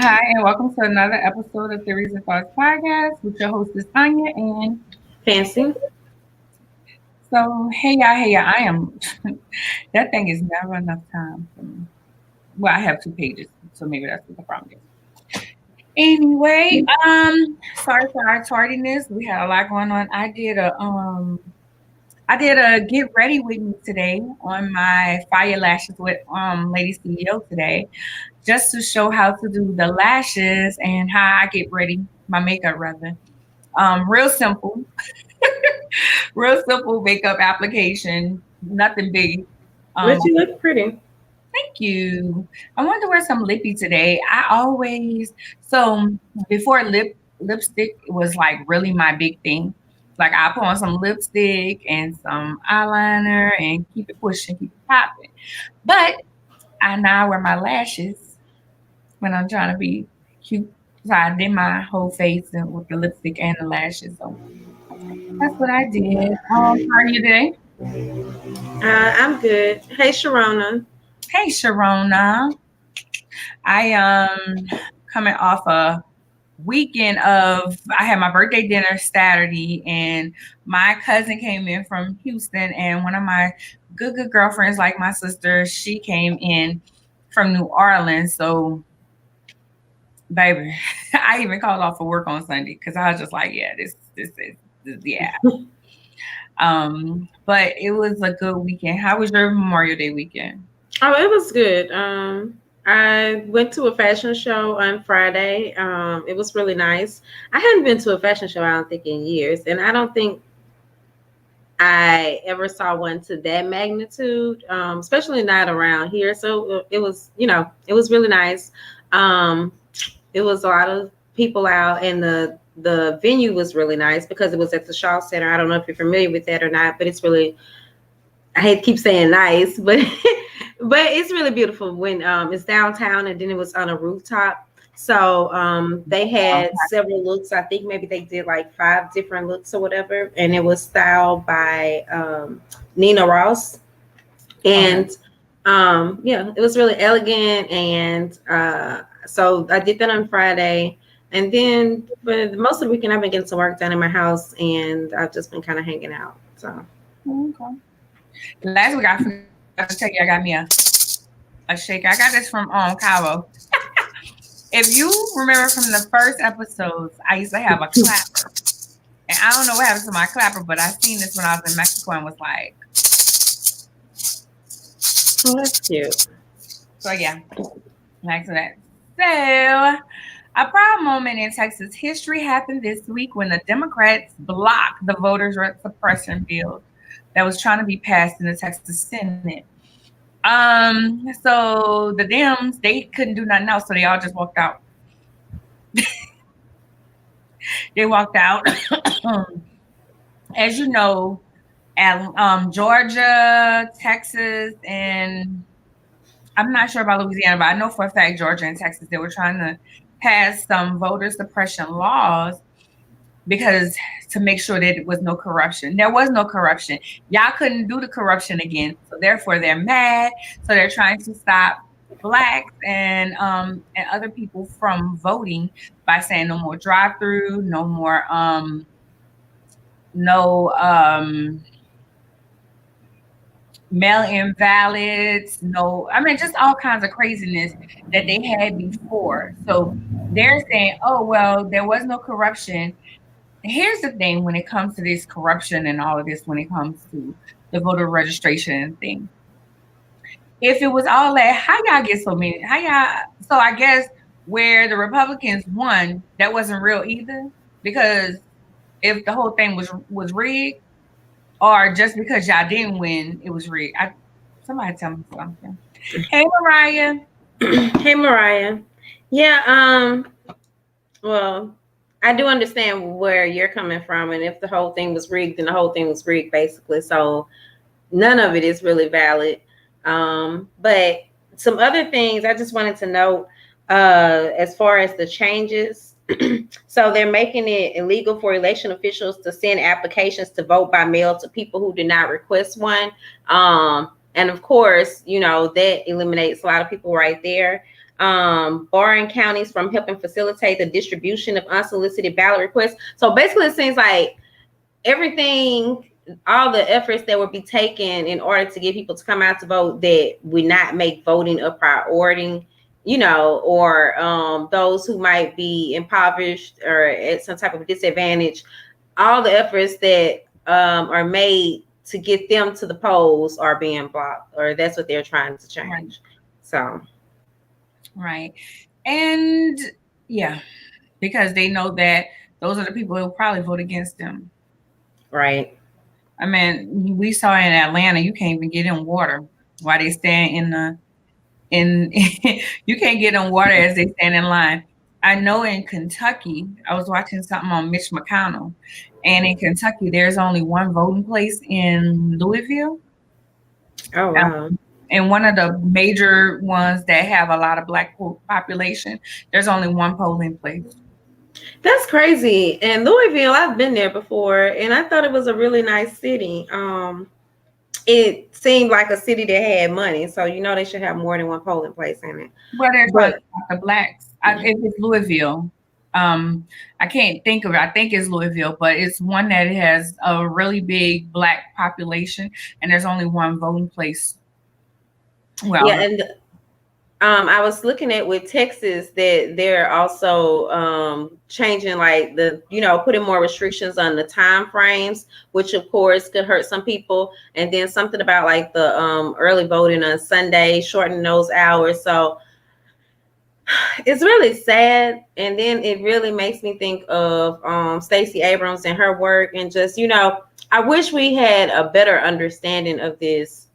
Hi, and welcome to another episode of Theories and Thoughts podcast with your hostess Anya. And Fancy. so, hey y'all, I am. That thing is never enough time for me. Well, I have two pages, so maybe that's what the problem is. Anyway, sorry for our tardiness. We had a lot going on. I did a get ready with me today on my Fire Lashes with Lady CEO today, just to show how to do the lashes and how I get ready, my makeup rather. Real simple, real simple makeup application, nothing big. But Um, you look pretty. Thank you. I wanted to wear some lippy today. So before lipstick was like really my big thing. Like I put on some lipstick and some eyeliner and keep it pushing, keep it popping. But I now wear my lashes when I'm trying to be cute. So I did my whole face with the lipstick and the lashes. So that's what I did. How are you today? I'm good. Hey, Sharona. Hey, Sharona. I coming off a weekend of I had my birthday dinner Saturday, and my cousin came in from Houston, and one of my good girlfriends, like my sister, she came in from New Orleans. So, baby, I even called off for work on Sunday because I was just like, yeah, this yeah. But it was a good weekend. How was your Memorial Day weekend? Oh, it was good. I went to a fashion show on Friday. It was really nice. I hadn't been to a fashion show, I don't think, in years, and I don't think I ever saw one to that magnitude, especially not around here. So it was really nice. Um, it was a lot of people out, and the venue was really nice because it was at the Shaw Center. I don't know if you're familiar with that or not, but it's really, I hate to keep saying nice, but but it's really beautiful when it's downtown, and then it was on a rooftop. So they had several looks. I think maybe they did like five different looks or whatever, and it was styled by Nina Ross. Okay. And yeah, it was really elegant. And so I did that on Friday. And then for most of the weekend, I've been getting some work done in my house, and I've just been kind of hanging out. So Okay. Last week I forgot to tell you I got me a shaker. I got this from Cabo. If you remember from the first episodes, I used to have a clapper. And I don't know what happened to my clapper, but I seen this when I was in Mexico and was like, oh, that's cute. so yeah, thanks for that. So, a proud moment in Texas history happened this week when the Democrats blocked the voters' suppression bill that was trying to be passed in the Texas Senate. So the Dems, they couldn't do nothing else, so they all just walked out. They walked out. As you know, at Georgia, Texas, and I'm not sure about Louisiana, but I know for a fact Georgia and Texas, they were trying to pass some voter suppression laws because to make sure that it was no corruption. There was no corruption. Y'all couldn't do the corruption again. So therefore they're mad. So they're trying to stop blacks and other people from voting by saying no more drive through, no mail-in ballots, no, I mean, just all kinds of craziness that they had before. So they're saying, oh, well, there was no corruption. Here's the thing when it comes to this corruption and all of this, when it comes to the voter registration thing. If it was all that, how y'all get so many? So I guess where the Republicans won, that wasn't real either. Because if the whole thing was rigged, or just because y'all didn't win, it was rigged. Somebody tell me something. Hey, Mariah. Hey, Mariah. Yeah, well, I do understand where you're coming from, and if the whole thing was rigged, then the whole thing was rigged, basically. So none of it is really valid. But some other things I just wanted to note as far as the changes. So they're making it illegal for election officials to send applications to vote by mail to people who did not request one. And of course, that eliminates a lot of people right there. barring counties from helping facilitate the distribution of unsolicited ballot requests. So basically, it seems like everything, all the efforts that would be taken in order to get people to come out to vote, that would not make voting a priority, or those who might be impoverished or at some type of disadvantage, all the efforts that are made to get them to the polls are being blocked, or that's what they're trying to change. Right. So, Right. And yeah, because they know that those are the people who will probably vote against them. right. I mean, we saw in Atlanta, you can't even get in water while they stand in you can't get in water as they stand in line. I know in Kentucky, I was watching something on Mitch McConnell, and in Kentucky, there's only one voting place in Louisville. Oh, wow. And one of the major ones that have a lot of black population, there's only one polling place. That's crazy. And Louisville, I've been there before, and I thought it was a really nice city. It seemed like a city that had money, so they should have more than one polling place in it. Well, they're trying But to stop the blacks. If it's Louisville, I can't think of it. I think it's Louisville, but it's one that has a really big black population, and there's only one voting place. Well, yeah, and I was looking at with Texas that they're also changing, like putting more restrictions on the time frames, which of course could hurt some people. And then something about like the early voting on Sunday, shortening those hours. So it's really sad. And then it really makes me think of Stacey Abrams and her work, and just I wish we had a better understanding of this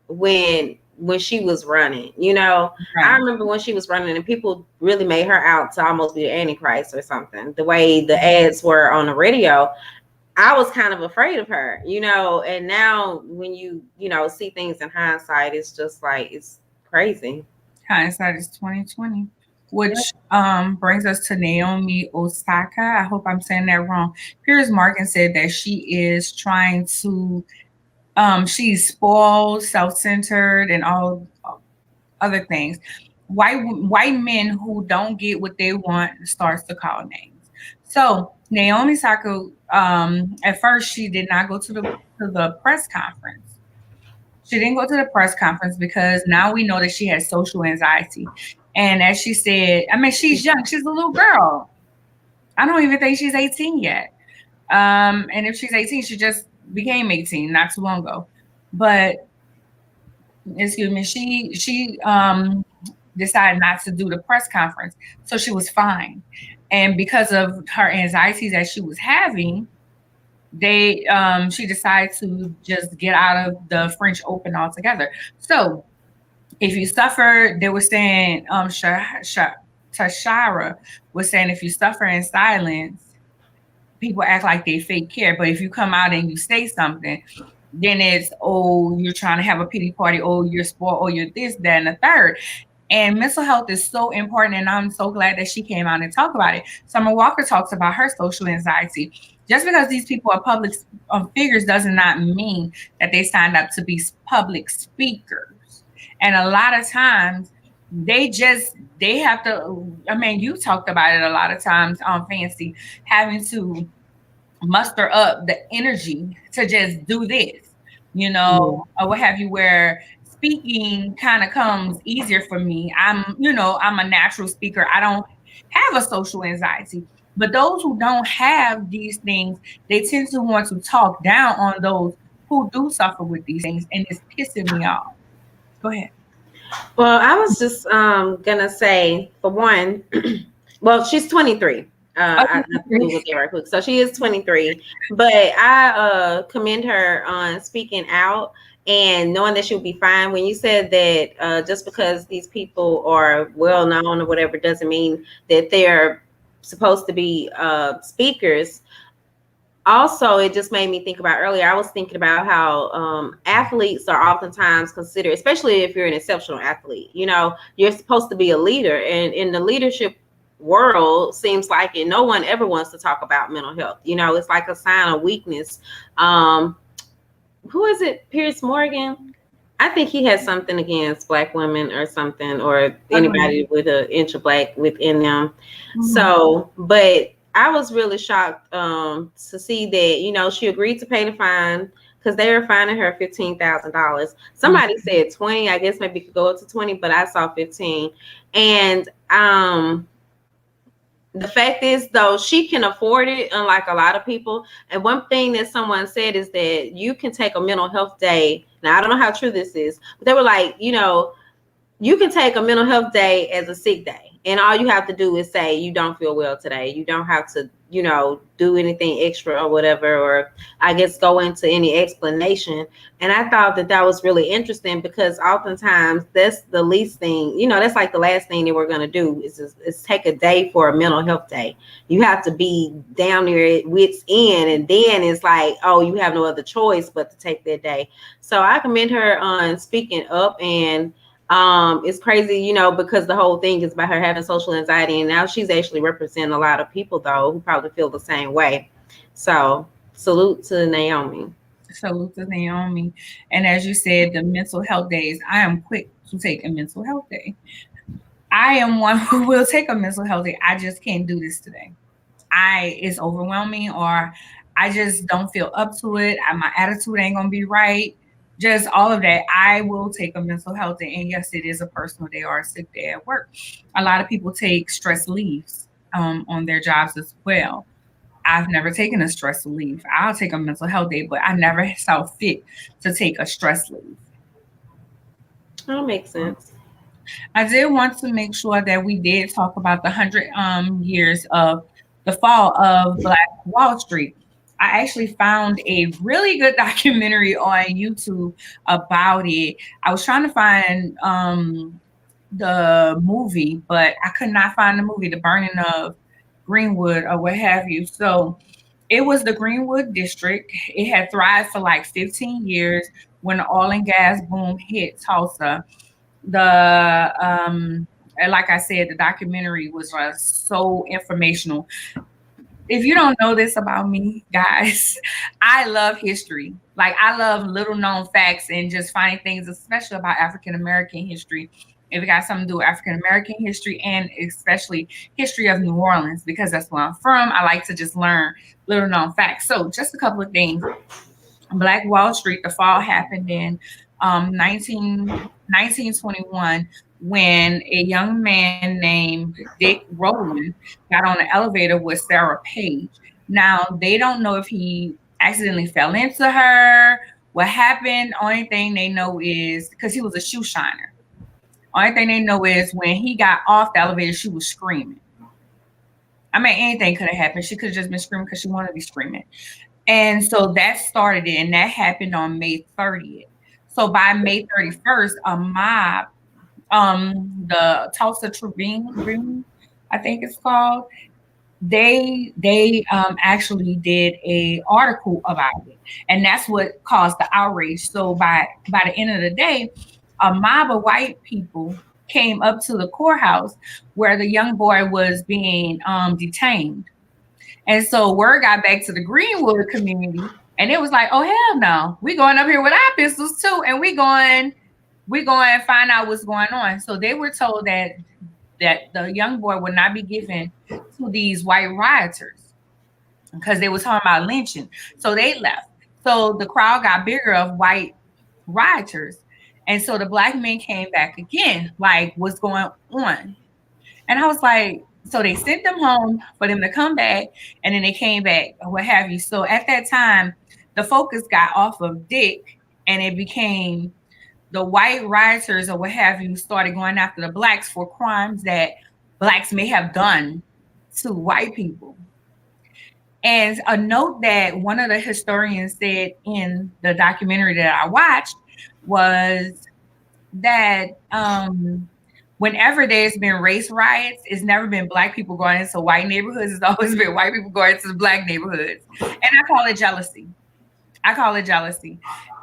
when she was running. right. I remember when she was running and people really made her out to almost be the Antichrist or something. The way the ads were on the radio, I was kind of afraid of her, and now when you see things in hindsight, it's just like, it's crazy. Hindsight is 2020. Which brings us to Naomi Osaka. I hope I'm saying that wrong. Piers Morgan said that she is trying to she's spoiled, self-centered, and all other things. White men who don't get what they want starts to call names. So Naomi Osaka, at first she did not go to the press conference. She didn't go to the press conference because now we know that she has social anxiety. And as she said, I mean, she's young. She's a little girl. I don't even think she's 18 yet. And if she's 18, she just became 18 not too long ago. But excuse me, she decided not to do the press conference, so she was fine. And because of her anxieties that she was having, she decided to just get out of the French Open altogether. So if you suffer, they were saying, Tashara was saying, if you suffer in silence, people act like they fake care. But if you come out and you say something, then it's, oh, you're trying to have a pity party, oh, you're spoiled, oh, you're this, that, and the third. And mental health is so important, and I'm so glad that she came out and talked about it. Summer Walker talks about her social anxiety. Just because these people are public figures does not mean that they signed up to be public speakers. And a lot of times they have to, I mean, you talked about it a lot of times on Fancy, having to muster up the energy to just do this, or what have you, where speaking kind of comes easier for me. I'm a natural speaker. I don't have a social anxiety. But those who don't have these things, they tend to want to talk down on those who do suffer with these things, and it's pissing me off. Go ahead. Well, I was just gonna say, for one, well, she's 23. I Googled it right quick. So she is 23, but I commend her on speaking out and knowing that she'll be fine. When you said that just because these people are well known or whatever doesn't mean that they're supposed to be speakers. Also, it just made me think about earlier. I was thinking about how athletes are oftentimes considered, especially if you're an exceptional athlete, you're supposed to be a leader. And in the leadership world, seems like it, no one ever wants to talk about mental health. It's like a sign of weakness. Who is it? Piers Morgan. I think he has something against black women or something, or Agreed. anybody with an inch of black within them. Mhm. So, but I was really shocked to see that, she agreed to pay the fine because they were fining her $15,000. Somebody Mhm. said 20. I guess maybe it could go up to 20, but I saw 15. And the fact is, though, she can afford it, unlike a lot of people. And one thing that someone said is that you can take a mental health day. Now, I don't know how true this is, but they were like, you can take a mental health day as a sick day, and all you have to do is say you don't feel well today. You don't have to, do anything extra or whatever, or I guess go into any explanation. And I thought that that was really interesting because oftentimes that's the least thing, that's like the last thing that we're going to do is take a day for a mental health day. You have to be down there at wits end, and then it's like, oh, you have no other choice but to take that day. So I commend her on speaking up. And it's crazy, because the whole thing is about her having social anxiety, and now she's actually representing a lot of people though who probably feel the same way. So salute to Naomi. Salute to Naomi. And as you said, the mental health days, I am quick to take a mental health day. I am one who will take a mental health day. I just can't do this today. It's overwhelming, or I just don't feel up to it. My attitude ain't gonna be right. Just all of that. I will take a mental health day. And yes, it is a personal day or a sick day at work. A lot of people take stress leaves on their jobs as well. I've never taken a stress leave. I'll take a mental health day, but I never saw fit to take a stress leave. That makes sense. I did want to make sure that we did talk about the 100 years of the fall of Black Wall Street. I actually found a really good documentary on YouTube about it. I was trying to find the movie, but I could not find the movie, The Burning of Greenwood or what have you. So it was the Greenwood district. It had thrived for like 15 years when the oil and gas boom hit Tulsa. And like I said, the documentary was so informational. If you don't know this about me, guys, I love history. Like, I love little known facts and just finding things, especially about African American history. If it got something to do with African American history and especially history of New Orleans, because that's where I'm from, I like to just learn little known facts. So, just a couple of things. Black Wall Street, the fall happened in 1921 when a young man named Dick Rowland got on an elevator with Sarah Page. Now, they don't know if he accidentally fell into her, what happened. Only thing they know is because he was a shoe shiner. Only thing they know is when he got off the elevator, she was screaming. I mean, anything could have happened. She could have just been screaming because she wanted to be screaming. And so that started it, and that happened on May 30th. So by May 31st, a mob, the Tulsa Tribune, I think it's called, they actually did a article about it, and that's what caused the outrage. So by the end of the day, a mob of white people came up to the courthouse where the young boy was being detained. And so word got back to the Greenwood community, and it was like, oh hell no, we going up here with our pistols too, and we going to find out what's going on. So they were told that the young boy would not be given to these white rioters because they was talking about lynching. So they left. So the crowd got bigger of white rioters, and so the black men came back again, like what's going on? And I was like, so they sent them home for them to come back, and then they came back, or what have you. So at that time, the focus got off of Dick, and it became the white rioters or what have you started going after the blacks for crimes that blacks may have done to white people. And a note that one of the historians said in the documentary that I watched was that whenever there's been race riots, it's never been black people going into white neighborhoods. It's always been white people going into the black neighborhoods. And I call it jealousy. I call it jealousy.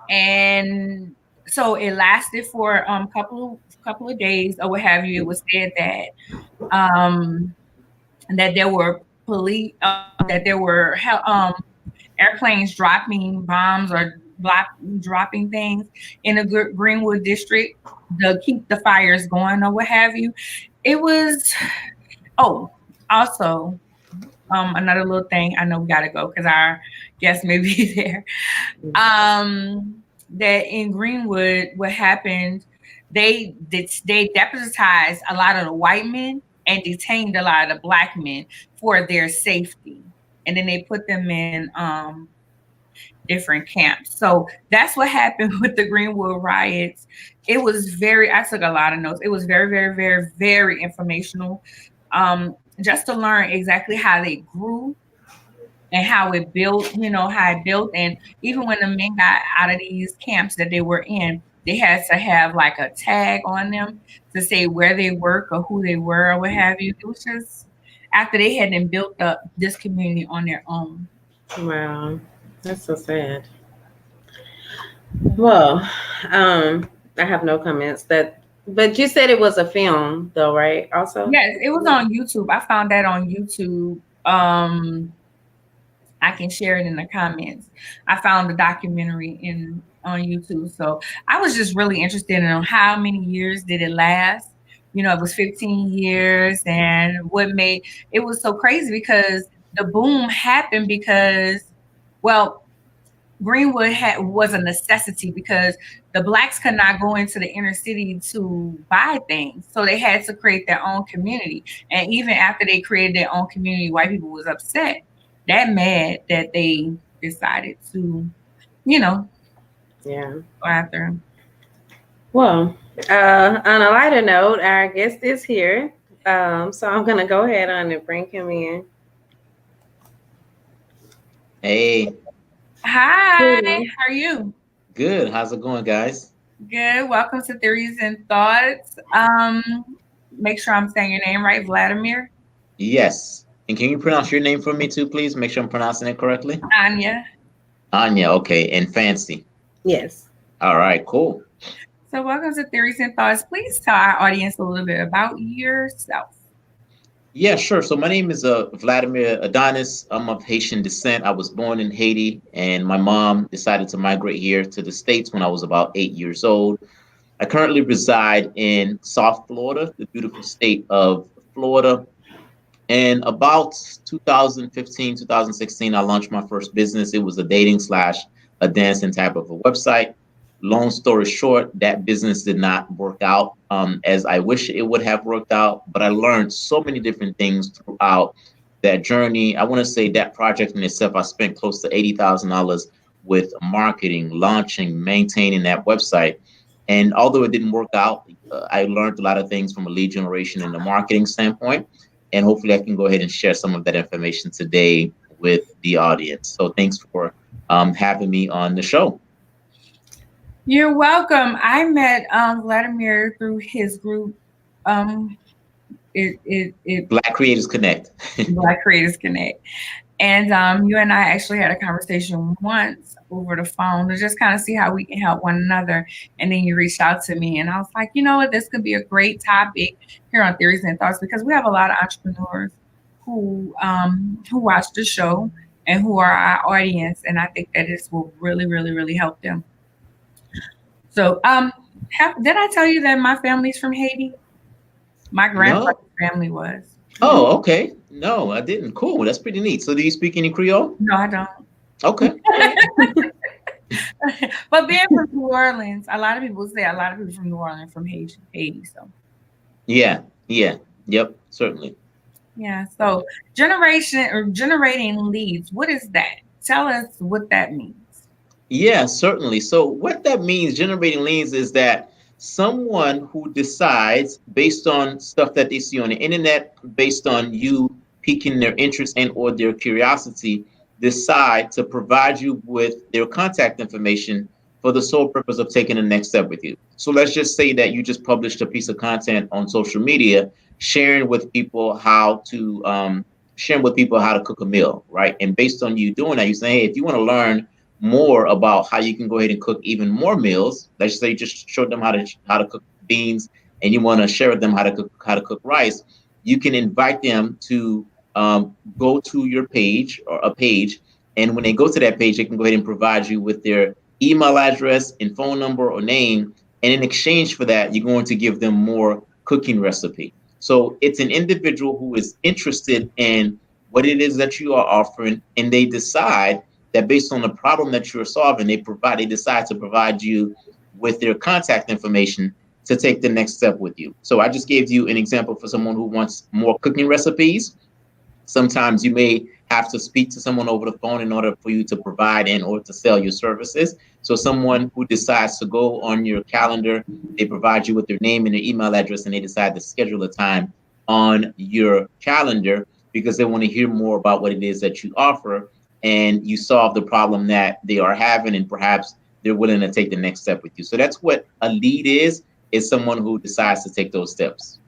And so it lasted for a couple of days or what have you. It was said that there were police that there were airplanes dropping bombs or dropping things in the Greenwood district to keep the fires going or what have you. It was, oh, also, another little thing. I know we gotta go because our guest may be there. That in Greenwood, what happened? They deputized a lot of the white men and detained a lot of the black men for their safety, and then they put them in different camps. So that's what happened with the Greenwood riots. It was very. I took a lot of notes. It was very, very, very, very informational. Just to learn exactly how they grew and how it built, how it built. And even when the men got out of these camps that they were in, they had to have like a tag on them to say where they work or who they were or what have you. It was just after they had then built up this community on their own. Wow, that's so sad. Well, I have no comments. But you said it was a film, though, right? Also, Yes, it was on YouTube. I found that on YouTube. I can share it in the comments. I found the documentary in on YouTube. So I was just really interested in how many years did it last. It was 15 years, and what made it was so crazy because the boom happened because, well, Greenwood was a necessity because the blacks could not go into the inner city to buy things. So they had to create their own community. And even after they created their own community, white people was upset, that mad that they decided to, yeah. go after him. Well, on a lighter note, our guest is here. So I'm gonna go ahead on and bring him in. Hey, Hi, Hey. how are you? good. How's it going, guys? Good. Welcome to Theories and Thoughts. Make sure I'm saying your name right, Vladimir. Yes. And can you pronounce your name for me too, please? Make sure I'm pronouncing it correctly. Anya. Anya, okay. And Fancy. Yes. All right, cool. So, welcome to Theories and Thoughts. Please tell our audience a little bit about yourself. Yeah, sure. So my name is Vladimir Adonis. I'm of Haitian descent. I was born in Haiti, and my mom decided to migrate here to the States when I was about 8 years old. I currently reside in South Florida, the beautiful state of Florida. And about 2015, 2016, I launched my first business. It was a dating slash a dancing type of a website. Long story short, that business did not work out as I wish it would have worked out. But I learned so many different things throughout that journey. I want to say that project in itself, I spent close to $80,000 with marketing, launching, maintaining that website. And although it didn't work out, I learned a lot of things from a lead generation and a marketing standpoint. And hopefully I can go ahead and share some of that information today with the audience. So thanks for having me on the show. You're welcome. I met Vladimir through his group. Black Creators Connect. Black Creators Connect. And you and I actually had a conversation once over the phone to just kind of see how we can help one another. And then you reached out to me, and I was like, you know what, this could be a great topic here on Theories and Thoughts because we have a lot of entrepreneurs who watch the show and who are our audience, and I think that this will really, really, really help them. So, did I tell you that my family's from Haiti? My grandfather's family was. Oh, okay. No, I didn't. Cool. That's pretty neat. So do you speak any Creole? No, I don't. Okay. But being from New Orleans, a lot of people say a lot of people from New Orleans from Haiti. So Yeah. Yep. Certainly. yeah. So generating leads. What is that? Tell us what that means. Yeah, certainly. So what that means, generating leads, is that someone who decides based on stuff that they see on the internet, based on you piquing their interest and or their curiosity, decide to provide you with their contact information for the sole purpose of taking the next step with you. So let's just say that you just published a piece of content on social media, sharing with people how to cook a meal, right? And based on you doing that, you say, hey, if you want to learn more about how you can go ahead and cook even more meals. Let's say you just showed them how to cook beans, and you want to share with them how to cook rice. You can invite them to go to your page or a page, and when they go to that page, they can go ahead and provide you with their email address and phone number or name. And in exchange for that, you're going to give them more cooking recipe. So it's an individual who is interested in what it is that you are offering, and they decide that based on the problem that you're solving, they decide to provide you with their contact information to take the next step with you. So I just gave you an example for someone who wants more cooking recipes. Sometimes you may have to speak to someone over the phone in order for you to provide and or to sell your services. So someone who decides to go on your calendar, they provide you with their name and their email address, and they decide to schedule a time on your calendar because they want to hear more about what it is that you offer, and you solve the problem that they are having, and perhaps they're willing to take the next step with you. So that's what a lead is someone who decides to take those steps.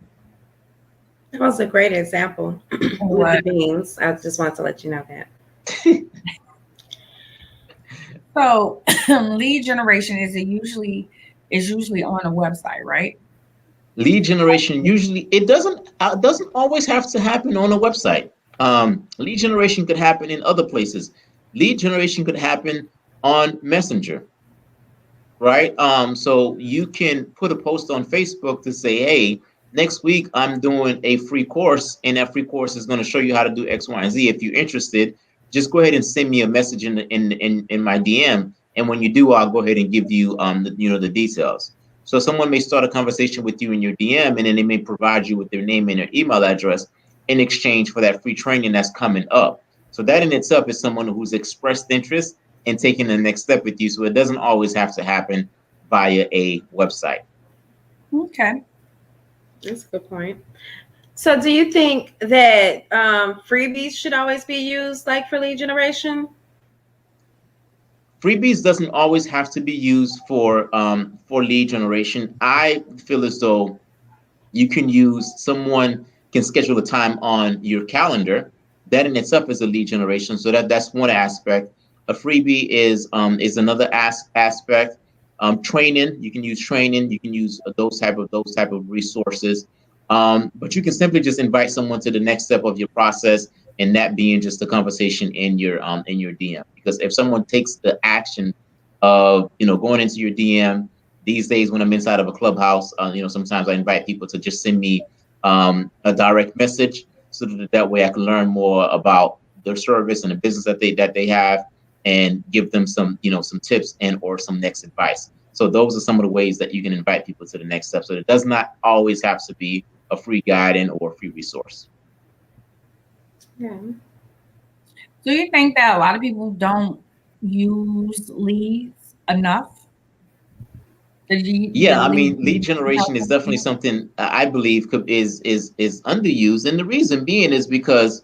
That was a great example with the What? beans. I just wanted to let you know that. So lead generation is usually on a website, right? Lead generation usually it doesn't always have to happen on a website. Lead generation could happen in other places. Lead generation could happen on Messenger, right? So you can put a post on Facebook to say, hey, next week I'm doing a free course, and that free course is going to show you how to do X, Y, and Z. If you're interested, just go ahead and send me a message in my DM, and when you do, I'll go ahead and give you the details. So someone may start a conversation with you in your DM, and then they may provide you with their name and their email address in exchange for that free training that's coming up. So that in itself is someone who's expressed interest and taking the next step with you. So it doesn't always have to happen via a website. Okay. That's a good point. So, do you think that freebies should always be used, like for lead generation? Freebies doesn't always have to be used for lead generation. I feel as though you can use someone can schedule a time on your calendar. That in itself is a lead generation. So that's one aspect. A freebie is another aspect. Training, you can use training. You can use those type of resources. But you can simply just invite someone to the next step of your process, and that being just a conversation in your DM. Because if someone takes the action of going into your DM these days, when I'm inside of a clubhouse, sometimes I invite people to just send me a direct message, so that way I can learn more about their service and the business that they have, and give them some tips and or some next advice. So those are some of the ways that you can invite people to the next step. So it does not always have to be a free guide or a free resource. Yeah. Do you think that a lot of people don't use leads enough? The Yeah, I lead mean, lead generation is definitely something I believe is underused, and the reason being is because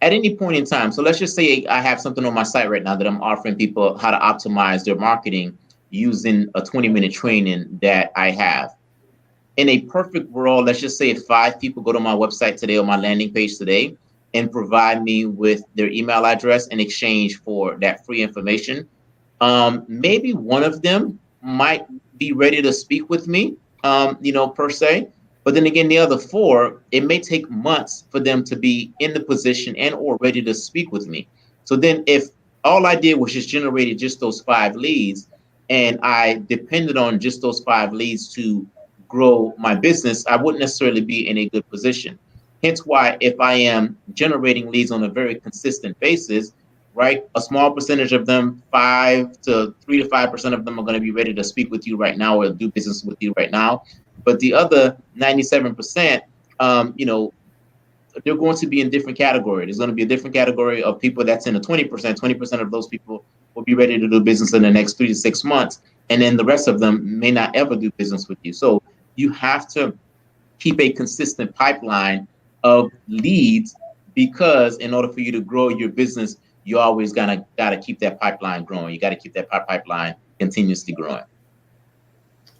at any point in time, so let's just say I have something on my site right now that I'm offering people how to optimize their marketing using a 20-minute training that I have. In a perfect world, let's just say if 5 people go to my website today or my landing page today and provide me with their email address in exchange for that free information, maybe one of them might be ready to speak with me, per se. But then again, the other 4, it may take months for them to be in the position and or ready to speak with me. So then if all I did was just generated just those 5 leads, and I depended on just those 5 leads to grow my business, I wouldn't necessarily be in a good position. Hence why if I am generating leads on a very consistent basis, right? A small percentage of them, 3 to 5% of them are going to be ready to speak with you right now or do business with you right now. But the other 97%, they're going to be in different category. There's going to be a different category of people that's in the 20%. 20% of those people will be ready to do business in the next 3 to 6 months. And then the rest of them may not ever do business with you. So you have to keep a consistent pipeline of leads, because in order for you to grow your business, you always gotta keep that pipeline growing. You gotta keep that pipeline continuously growing.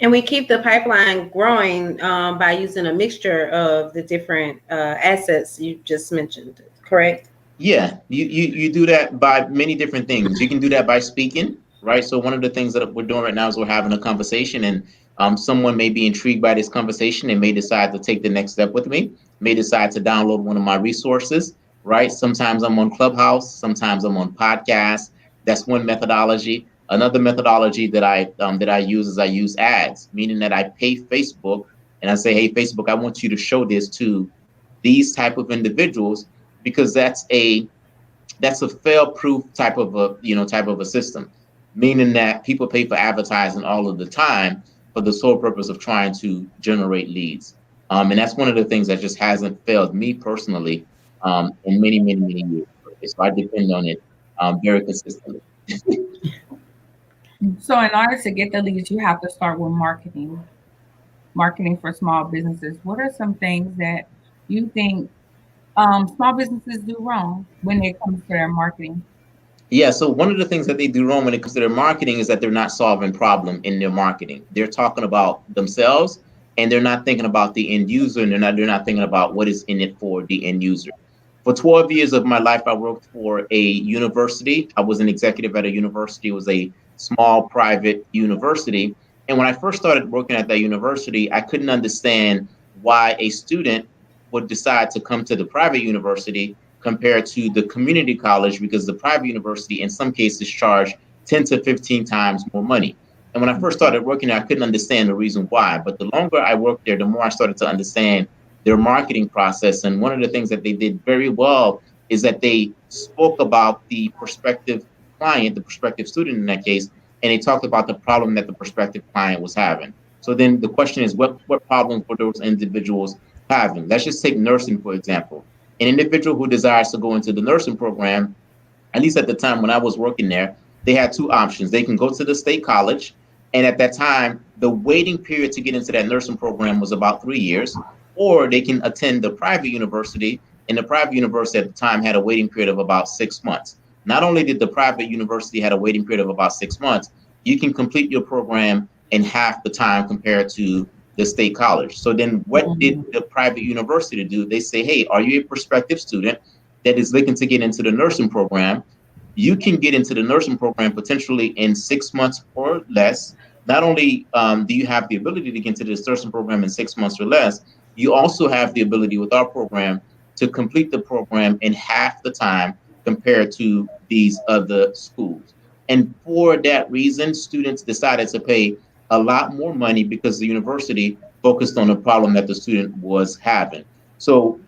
And we keep the pipeline growing by using a mixture of the different assets you just mentioned, correct? Yeah, you do that by many different things. You can do that by speaking, right? So one of the things that we're doing right now is we're having a conversation, and someone may be intrigued by this conversation and may decide to take the next step with me, may decide to download one of my resources, right? Sometimes I'm on Clubhouse, sometimes I'm on podcasts. That's one methodology. Another methodology that I use is I use ads, meaning that I pay Facebook and I say, hey, Facebook, I want you to show this to these type of individuals because that's a fail-proof type of a type of a system, meaning that people pay for advertising all of the time for the sole purpose of trying to generate leads. And that's one of the things that just hasn't failed me personally in many years. So I depend on it very consistently. So in order to get the leads, you have to start with marketing for small businesses. What are some things that you think small businesses do wrong when it comes to their marketing? Yeah, so one of the things that they do wrong when it comes to their marketing is that they're not solving problem in their marketing. They're talking about themselves and they're not thinking about the end user, and they're not thinking about what is in it for the end user. For 12 years of my life, I worked for a university. I was an executive at a university. It was a small private university. And when I first started working at that university, I couldn't understand why a student would decide to come to the private university compared to the community college, because the private university in some cases charge 10 to 15 times more money. And when I first started working there, I couldn't understand the reason why. But the longer I worked there, the more I started to understand their marketing process. And one of the things that they did very well is that they spoke about the prospective client, the prospective student in that case, and they talked about the problem that the prospective client was having. So then the question is, what problems were those individuals having? Let's just take nursing, for example. An individual who desires to go into the nursing program, at least at the time when I was working there, they had two options. They can go to the state college, and at that time, the waiting period to get into that nursing program was about 3 years, or they can attend the private university, and the private university at the time had a waiting period of about 6 months. Not only did the private university had a waiting period of about 6 months, you can complete your program in half the time compared to the state college. So then what did the private university do? They say, hey, are you a prospective student that is looking to get into the nursing program? You can get into the nursing program potentially in 6 months or less. Not only do you have the ability to get into this nursing program in 6 months or less, you also have the ability with our program to complete the program in half the time compared to these other schools. And for that reason, students decided to pay a lot more money because the university focused on the problem that the student was having. So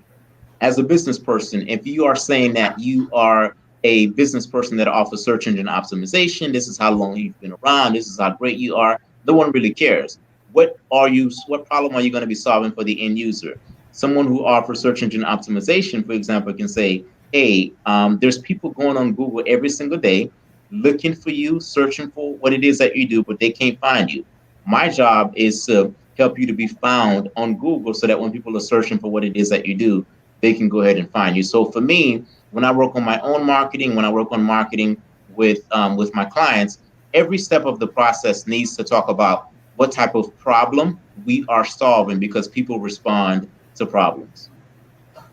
as a business person, if you are saying that you are a business person that offers search engine optimization, this is how long you've been around, this is how great you are, no one really cares. What problem are you going to be solving for the end user? Someone who offers search engine optimization, for example, can say, hey, there's people going on Google every single day looking for you, searching for what it is that you do, but they can't find you. My job is to help you to be found on Google so that when people are searching for what it is that you do, they can go ahead and find you. So for me, when I work on my own marketing, when I work on marketing with my clients, every step of the process needs to talk about what type of problem we are solving, because people respond to problems.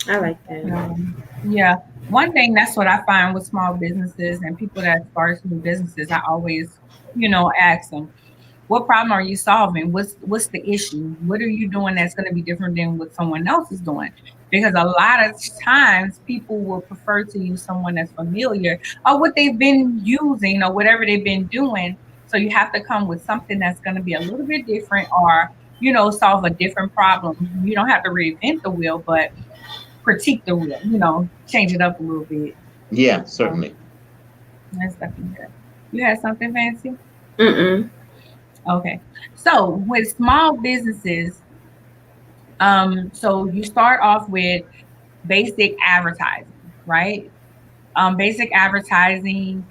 I like that. Yeah. One thing that's what I find with small businesses and people that start new businesses, I always, ask them, what problem are you solving? What's the issue? What are you doing that's going to be different than what someone else is doing? Because a lot of times people will prefer to use someone that's familiar or what they've been using or whatever they've been doing. So you have to come with something that's going to be a little bit different or, solve a different problem. You don't have to reinvent the wheel, but critique the wheel, change it up a little bit. Yeah, Um, certainly. that's definitely good. You had something fancy? Mm-mm. Okay. So with small businesses, so you start off with basic advertising, right? Basic advertising,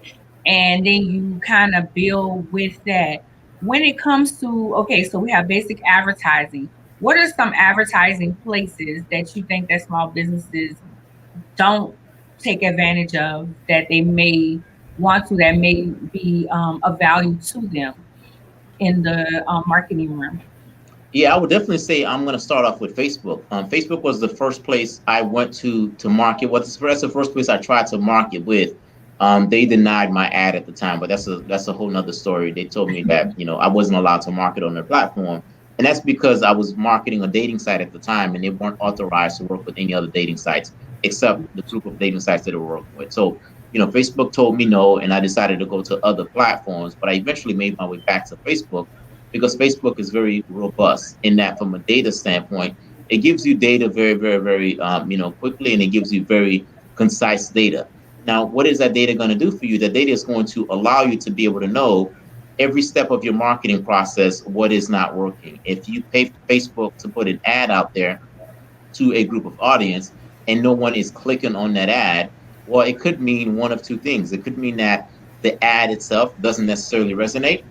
and then you kind of build with that. When it comes to, okay, so we have basic advertising. What are some advertising places that you think that small businesses don't take advantage of that they may want to, that may be of value to them in the marketing room? Yeah, I would definitely say I'm going to start off with Facebook. Facebook was the first place I went to market. That's the first place I tried to market with. They denied my ad at the time, but that's a whole nother story. They told me that I wasn't allowed to market on their platform, and that's because I was marketing a dating site at the time, and they weren't authorized to work with any other dating sites except the group of dating sites that they were working with. So Facebook told me no, and I decided to go to other platforms. But I eventually made my way back to Facebook because Facebook is very robust in that, from a data standpoint, it gives you data very, very, very, quickly, and it gives you very concise data. Now, what is that data going to do for you? That data is going to allow you to be able to know every step of your marketing process what is not working. If you pay Facebook to put an ad out there to a group of audience and no one is clicking on that ad, well, it could mean one of two things. It could mean that the ad itself doesn't necessarily resonate,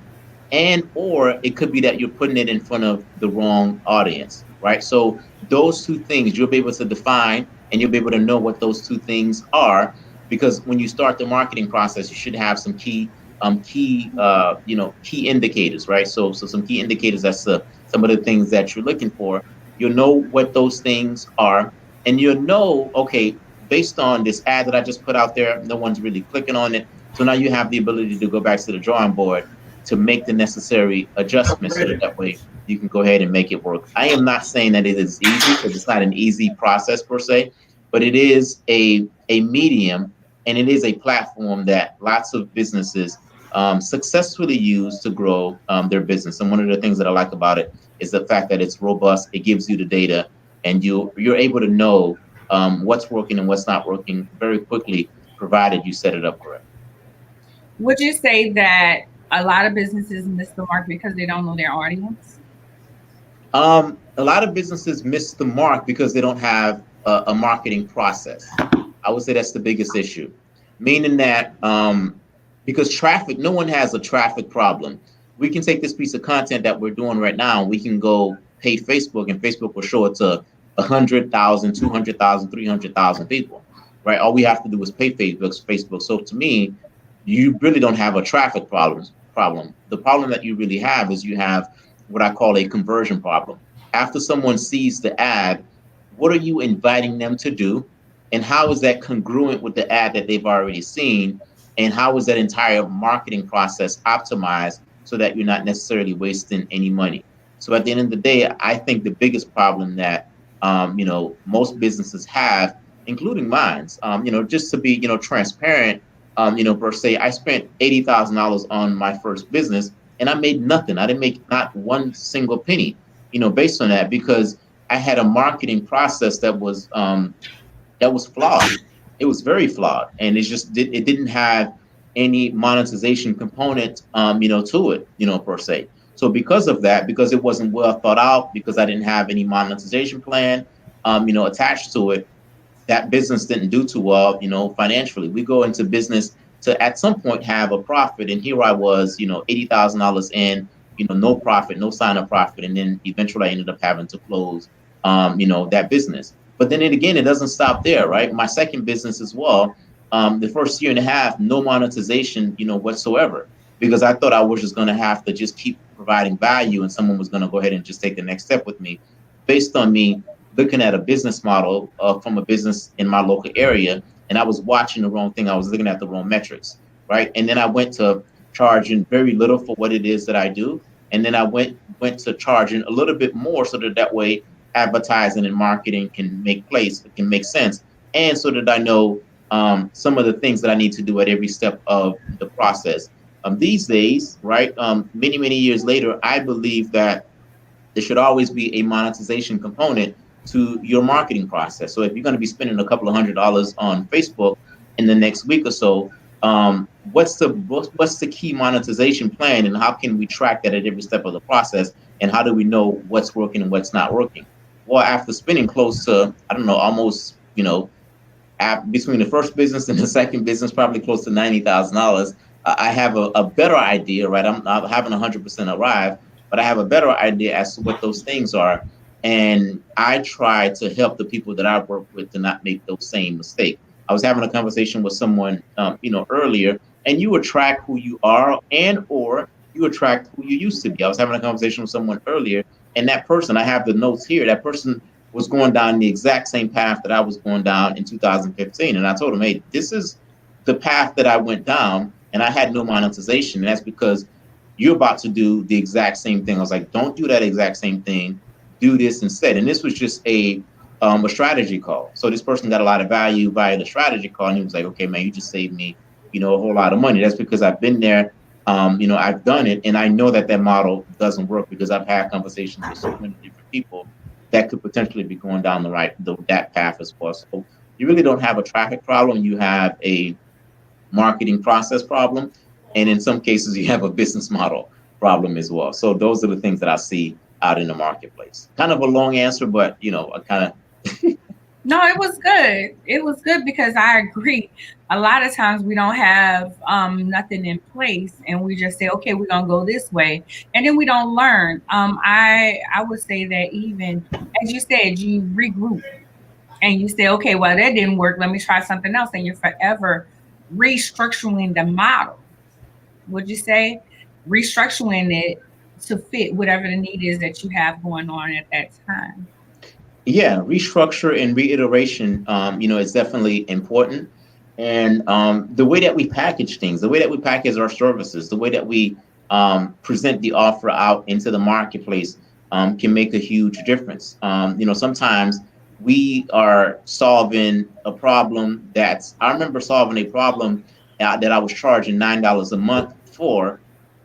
and or it could be that you're putting it in front of the wrong audience, right? So those two things you'll be able to define, and you'll be able to know what those two things are, because when you start the marketing process you should have some key indicators, right? So some key indicators, that's some of the things that you're looking for. You'll know what those things are, and you'll know, okay, based on this ad that I just put out there, no one's really clicking on it, so now you have the ability to go back to the drawing board to make the necessary adjustments so that way you can go ahead and make it work. I am not saying that it is easy, because it's not an easy process per se, but it is a medium, and it is a platform that lots of businesses successfully use to grow their business. And one of the things that I like about it is the fact that it's robust. It gives you the data, and you're able to know what's working and what's not working very quickly, provided you set it up correct. Would you say that a lot of businesses miss the mark because they don't know their audience? A lot of businesses miss the mark because they don't have a marketing process. I would say that's the biggest issue, meaning that because traffic, no one has a traffic problem. We can take this piece of content that we're doing right now, we can go pay Facebook, and Facebook will show it to 100,000, 200,000, 300,000 people, right? All we have to do is pay Facebook. So to me, you really don't have a traffic problem. The problem that you really have is you have what I call a conversion problem. After someone sees the ad, what are you inviting them to do? And how is that congruent with the ad that they've already seen? And how is that entire marketing process optimized so that you're not necessarily wasting any money? So at the end of the day, I think the biggest problem that most businesses have, including mine, just to be transparent, per se, I spent $80,000 on my first business, and I made nothing. I didn't make not one single penny, based on that, because I had a marketing process that was flawed. It was very flawed, and it didn't have any monetization component, to it, per se. So because of that, because it wasn't well thought out, because I didn't have any monetization plan, attached to it, that business didn't do too well, financially. We go into business to at some point have a profit, and here I was, $80,000 in, no profit, no sign of profit, and then eventually I ended up having to close, that business. But then again, it doesn't stop there, right? My second business as well, the first year and a half, no monetization, whatsoever, because I thought I was just going to have to just keep providing value, and someone was going to go ahead and just take the next step with me, based on me looking at a business model from a business in my local area, and I was watching the wrong thing. I was looking at the wrong metrics, right? And then I went to charging very little for what it is that I do, and then I went to charging a little bit more, so that way advertising and marketing can make sense, and so that I know some of the things that I need to do at every step of the process. These days, right, many years later, I believe that there should always be a monetization component to your marketing process. So if you're going to be spending a couple of $100s on Facebook in the next week or so, what's the key monetization plan, and how can we track that at every step of the process, and how do we know what's working and what's not working? Well, after spending close to, I don't know, almost, between the first business and the second business, probably close to $90,000, I have a better idea, right? I'm not having 100% arrive, but I have a better idea as to what those things are. And I try to help the people that I work with to not make those same mistakes. I was having a conversation with someone, earlier, and you attract who you are, and or you attract who you used to be. I was having a conversation with someone earlier, and that person, I have the notes here, that person was going down the exact same path that I was going down in 2015. And I told him, hey, this is the path that I went down, and I had no monetization. And that's because you're about to do the exact same thing. I was like, don't do that exact same thing. Do this instead. And this was just a a strategy call. So this person got a lot of value via the strategy call, and he was like, "Okay, man, you just saved me, a whole lot of money." That's because I've been there. I've done it, and I know that that model doesn't work because I've had conversations with so many different people that could potentially be going down that path as well. So you really don't have a traffic problem; you have a marketing process problem, and in some cases, you have a business model problem as well. So those are the things that I see out in the marketplace. Kind of a long answer, but I kind of No, it was good. It was good because I agree. A lot of times we don't have nothing in place, and we just say, okay, we're gonna go this way, and then we don't learn. I would say that even as you said, you regroup and you say, okay, well that didn't work. Let me try something else, and you're forever restructuring the model. Would you say restructuring it to fit whatever the need is that you have going on at that time? yeah, restructure and reiteration, is definitely important. And the way that we package things, the way that we package our services, the way that we present the offer out into the marketplace can make a huge difference. Sometimes we are solving a problem I remember solving a problem that I was charging $9 a month for,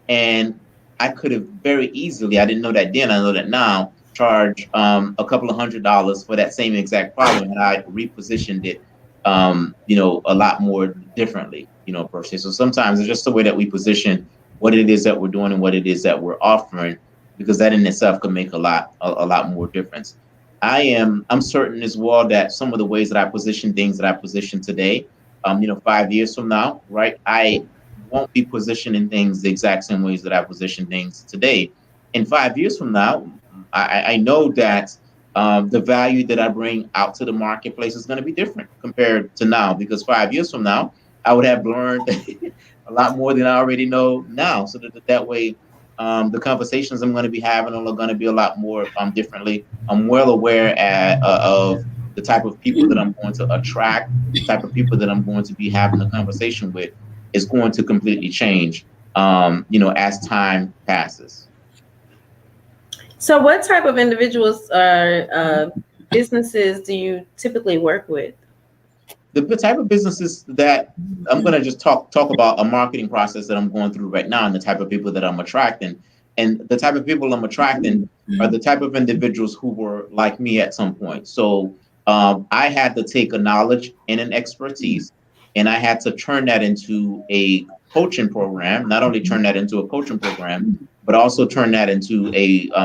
and I could have very easily, I didn't know that then, I know that now, charge a couple of $100s for that same exact problem, and I repositioned it, a lot more differently, per se. So sometimes it's just the way that we position what it is that we're doing and what it is that we're offering, because that in itself could make a lot more difference. I'm certain as well that some of the ways that I position things that I position today, 5 years from now, right? I won't be positioning things the exact same ways that I position things today. In 5 years from now, I know that the value that I bring out to the marketplace is going to be different compared to now, because 5 years from now, I would have learned a lot more than I already know now. So that way, the conversations I'm going to be having are going to be a lot more differently. I'm well aware of the type of people that I'm going to attract, the type of people that I'm going to be having a conversation with is going to completely change, as time passes. So, what type of individuals or businesses do you typically work with? The type of businesses that I'm going to just talk about a marketing process that I'm going through right now, and the type of people that I'm attracting. And the type of people I'm attracting are the type of individuals who were like me at some point. So I had to take a knowledge and an expertise, and I had to turn that into a coaching program. Not only turn that into a coaching program, but also turn that into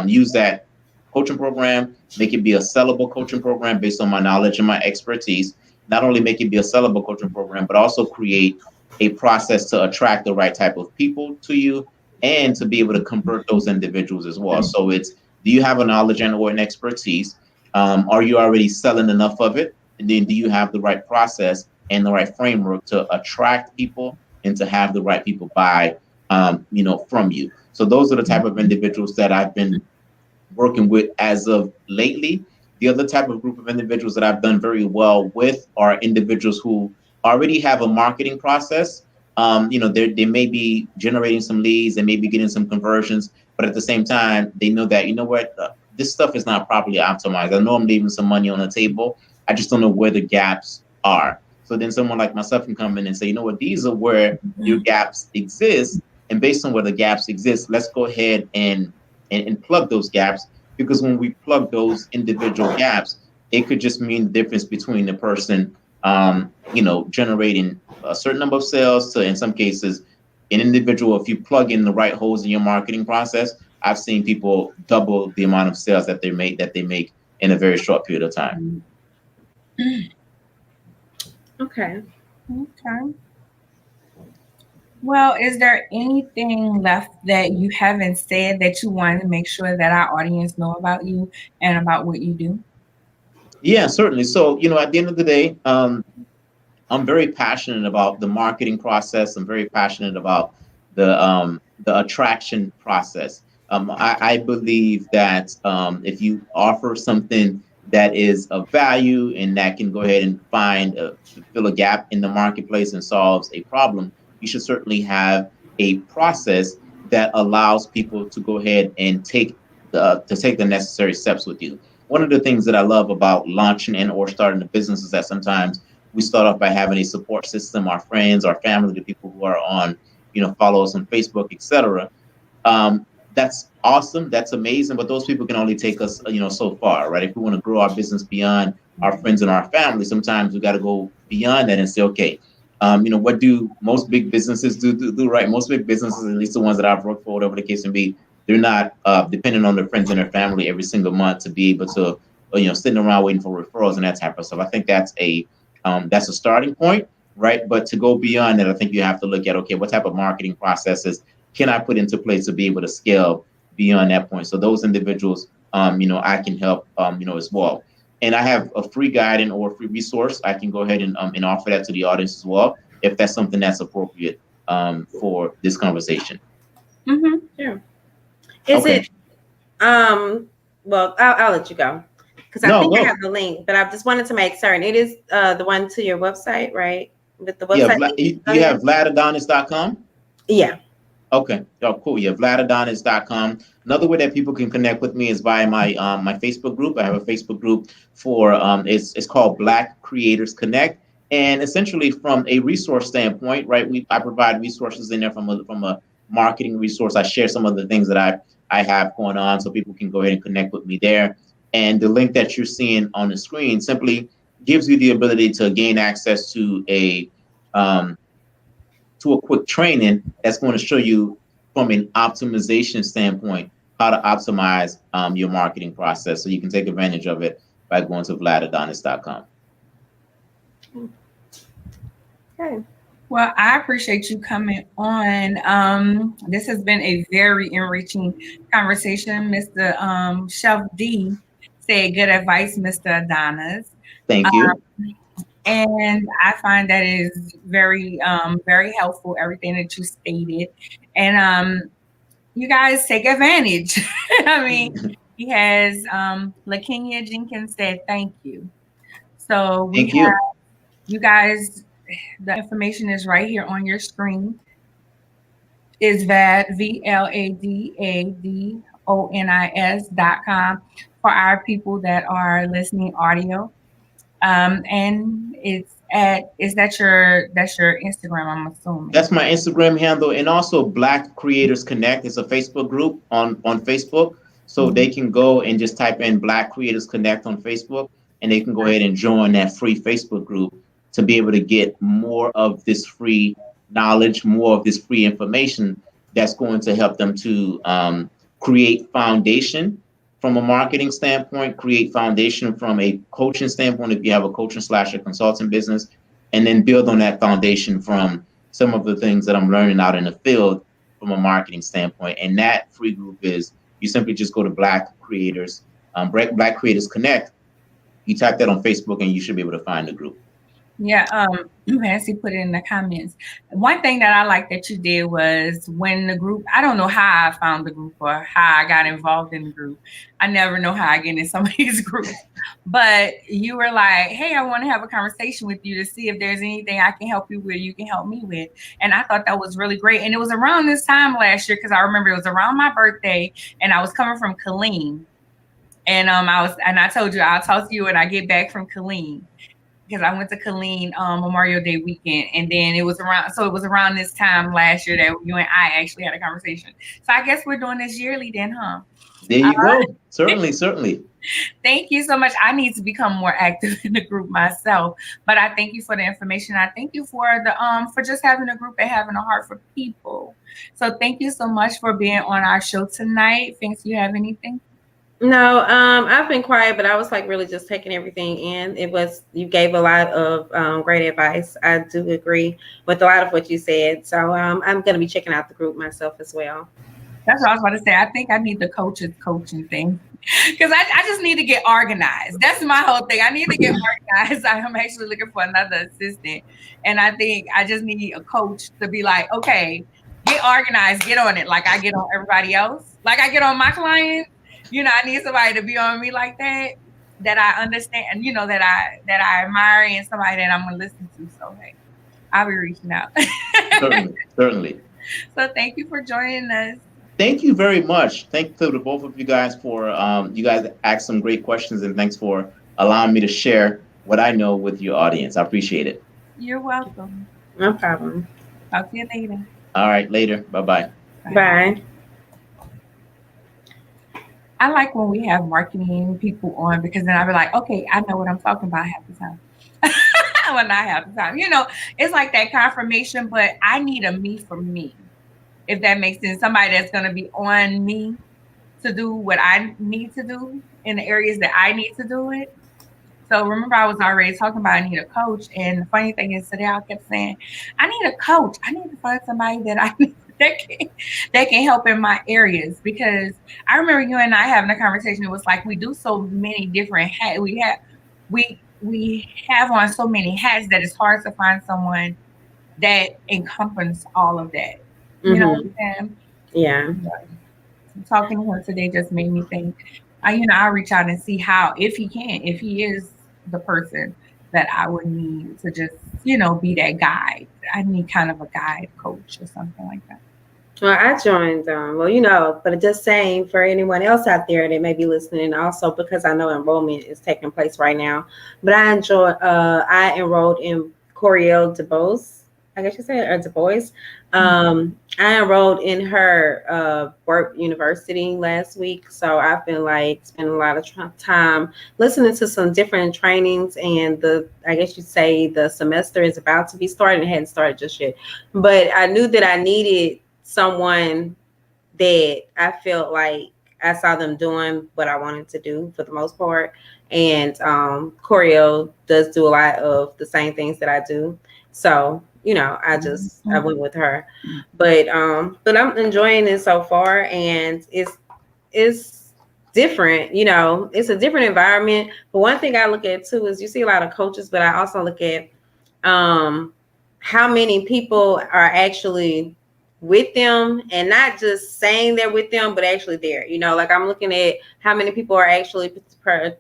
use that coaching program, make it be a sellable coaching program based on my knowledge and my expertise. Not only make it be a sellable coaching program, but also create a process to attract the right type of people to you and to be able to convert those individuals as well. So it's, do you have a knowledge and or an expertise? Are you already selling enough of it? And then do you have the right process and the right framework to attract people and to have the right people buy, from you? So those are the type of individuals that I've been working with as of lately. The other type of group of individuals that I've done very well with are individuals who already have a marketing process. They may be generating some leads, they may be getting some conversions, but at the same time, they know that, this stuff is not properly optimized. I know I'm leaving some money on the table. I just don't know where the gaps are. So then someone like myself can come in and say, you know what, these are where your gaps exist. And based on where the gaps exist, let's go ahead and plug those gaps, because when we plug those individual gaps, it could just mean the difference between the person, generating a certain number of sales to, in some cases, an individual. If you plug in the right holes in your marketing process, I've seen people double the amount of sales that they make in a very short period of time. Okay. Okay. Well, is there anything left that you haven't said that you want to make sure that our audience know about you and about what you do? Yeah, certainly. So, at the end of the day, I'm very passionate about the marketing process. I'm very passionate about the attraction process. I believe that if you offer something that is of value and that can go ahead and fill a gap in the marketplace and solves a problem, you should certainly have a process that allows people to go ahead and take the necessary steps with you. one of the things that I love about launching and or starting a business is that sometimes we start off by having a support system, our friends, our family, the people who are on, follow us on Facebook, etc. That's awesome. That's amazing. But those people can only take us, so far, right? If we want to grow our business beyond our friends and our family, sometimes we got to go beyond that and say, okay, what do most big businesses do, right? Most big businesses, at least the ones that I've worked for, whatever the case may be, they're not dependent on their friends and their family every single month to be able to, sitting around waiting for referrals and that type of stuff. I think that's a starting point, right? But to go beyond that, I think you have to look at, okay, what type of marketing processes can I put into place to be able to scale beyond that point? So those individuals, I can help, as well. And I have a free guide and or free resource. I can go ahead and offer that to the audience as well, if that's something that's appropriate for this conversation. Mm-hmm. Yeah. Is it? Well, I'll let you go because I think I have the link, but I just wanted to make certain it is the one to your website, right? With the website. Yeah, you have vladadonis.com? Yeah. Okay. Oh, cool. Yeah, vladadonis.com. Another way that people can connect with me is via my my Facebook group. I have a Facebook group for it's called Black Creators Connect. And essentially from a resource standpoint, right, I provide resources in there from a marketing resource. I share some of the things that I have going on so people can go ahead and connect with me there. And the link that you're seeing on the screen simply gives you the ability to gain access to a quick training that's going to show you from an optimization standpoint how to optimize your marketing process. So you can take advantage of it by going to vladadonis.com. Okay. Well, I appreciate you coming on. This has been a very enriching conversation. Mr. Chef D said, good advice, Mr. Adonis. Thank you. And I find that is very, very helpful, everything that you stated. And you guys take advantage. I mean, he has LaKenya Jenkins said thank you. So Thank you. You guys, the information is right here on your screen. Is VLADADONIS.com for our people that are listening audio. And that's your Instagram, I'm assuming. That's my Instagram handle, and also Black Creators Connect is a Facebook group on Facebook. So they can go and just type in Black Creators Connect on Facebook, and they can go ahead and join that free Facebook group to be able to get more of this free knowledge, more of this free information that's going to help them to create foundation from a marketing standpoint, create foundation from a coaching standpoint if you have a coaching / a consulting business, and then build on that foundation from some of the things that I'm learning out in the field from a marketing standpoint. And that free group is, you simply just go to Black Creators Connect. You type that on Facebook and you should be able to find the group. Yeah, Nancy put it in the comments. One thing that I like that you did was when the group, I don't know how I found the group or how I got involved in the group. I never know how I get in some of these groups. But you were like, hey, I want to have a conversation with you to see if there's anything I can help you with, you can help me with. And I thought that was really great. And it was around this time last year because I remember it was around my birthday and I was coming from Killeen. And I told you I'll talk to you when I get back from Killeen. Because I went to Killeen Memorial Day weekend, and then it was around this time last year that you and I actually had a conversation. So I guess we're doing this yearly then, huh? There you go. Certainly. Thank you so much. I need to become more active in the group myself, but I thank you for the information. I thank you for for just having a group and having a heart for people. So thank you so much for being on our show tonight. Fancy, you have anything? No, I've been quiet, but I was like really just taking everything in. You gave a lot of great advice. I do agree with a lot of what you said. So I'm going to be checking out the group myself as well. That's what I was about to say. I think I need the coaching thing because I just need to get organized. That's my whole thing. I need to get organized. I'm actually looking for another assistant. And I think I just need a coach to be like, okay, get organized, get on it. Like I get on everybody else. Like I get on my clients. I need somebody to be on me like that I understand, that I admire and somebody that I'm going to listen to. So, hey, I'll be reaching out. Certainly. So thank you for joining us. Thank you very much. Thank to the both of you guys for you guys asked some great questions, and thanks for allowing me to share what I know with your audience. I appreciate it. You're welcome. No problem. Talk to you later. All right, later. Bye bye. Bye. Bye. I like when we have marketing people on because then I'll be like, okay, I know what I'm talking about half the time. Well, not half the time. It's like that confirmation, but I need a me for me, if that makes sense. Somebody that's going to be on me to do what I need to do in the areas that I need to do it. So remember, I was already talking about I need a coach, and the funny thing is today I kept saying I need a coach. I need to find somebody that I that can help in my areas because I remember you and I having a conversation. It was like we do so many different hats. We have on so many hats that it's hard to find someone that encompasses all of that. You know what Mm-hmm. I'm saying? Yeah. Talking to her today just made me think. I'll reach out and see how, if he can, if he is the person that I would need to just, be that guide. I need kind of a guide coach or something like that. Well, I joined, but just saying for anyone else out there that may be listening also, because I know enrollment is taking place right now, but I enrolled in Coriel DeBose, I guess you say, or DeBois. I enrolled in her work university last week. So I've been like spending a lot of time listening to some different trainings, and I guess you'd say the semester is about to be started. It hadn't started just yet, but I knew that I needed someone that I felt like I saw them doing what I wanted to do for the most part. And Coriel does do a lot of the same things that I do. So, I went with her. But I'm enjoying it so far, and it's different, it's a different environment. But one thing I look at too is you see a lot of coaches, but I also look at how many people are actually with them, and not just saying they're with them, but actually there. Like I'm looking at how many people are actually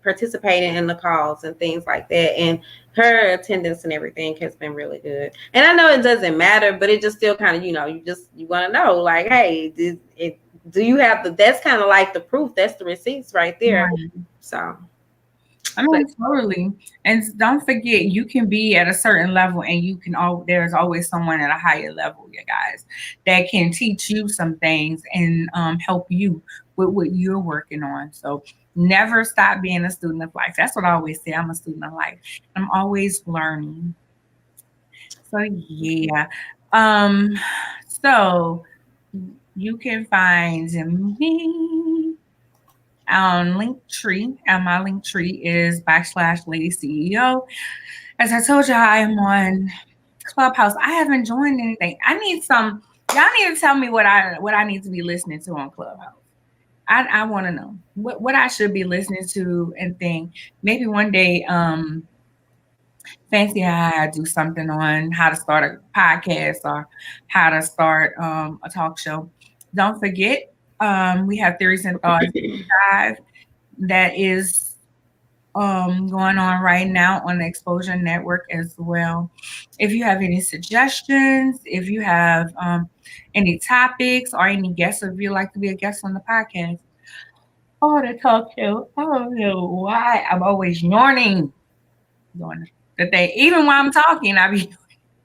participating in the calls and things like that, and her attendance and everything has been really good. And I know it doesn't matter, but it just still kind of, you want to know, like, hey, do you have that's kind of like the proof, that's the receipts right there. Right. So Totally. And don't forget, you can be at a certain level and there's always someone at a higher level, you guys, that can teach you some things and help you with what you're working on. So never stop being a student of life. That's what I always say. I'm a student of life. I'm always learning. So yeah. Um, so you can find me on Linktree, and my Linktree is /Lady CEO. As I told you, I am on Clubhouse. I haven't joined anything. I need some. Y'all need to tell me what I need to be listening to on Clubhouse. I want to know what I should be listening to and think. Maybe one day, fancy I do something on how to start a podcast or how to start a talk show. Don't forget, we have Theories and Thoughts Drive that is going on right now on the Exposure Network as well. If you have any suggestions, if you have any topics or any guests, or if you'd like to be a guest on the podcast or the talk show, I don't know why I'm always yawning. The thing, even while I'm talking, I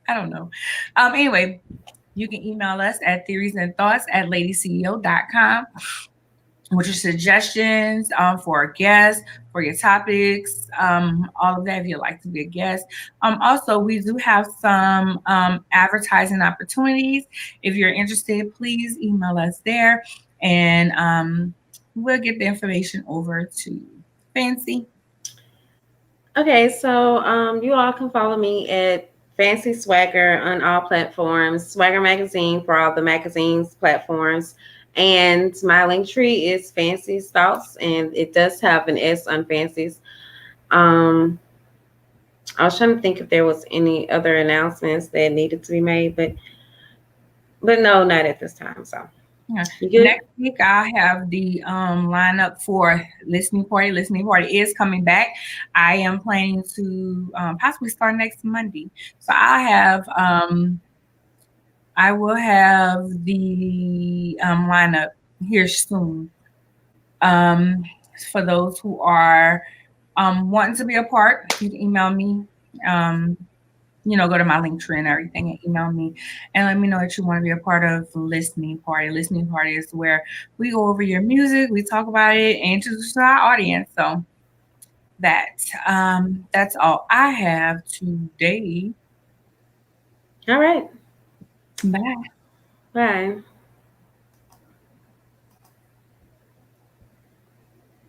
don't know. Anyway, you can email us at theoriesandthoughts@ladyceo.com with your suggestions for a guest, for your topics, all of that if you'd like to be a guest. Also, we do have some advertising opportunities. If you're interested, please email us there, and we'll get the information over to you. Fancy. okay, so you all can follow me at Fancy Swagger on all platforms, Swagger Magazine for all the magazines platforms. And my link tree is Fancy's Thoughts, and it does have an S on Fancy's. I was trying to think if there was any other announcements that needed to be made, but no, not at this time. So Yeah. you good? Next week, I'll have the lineup for listening party. Listening party is coming back. I am planning to possibly start next Monday. So I will have the lineup here soon. Um, for those who are wanting to be a part, you can email me. Um, go to my link tree and everything and email me and let me know that you want to be a part of listening party. Listening party is where we go over your music, we talk about it, and introduce to our audience. So that that's all I have today. All right. Bye. Bye.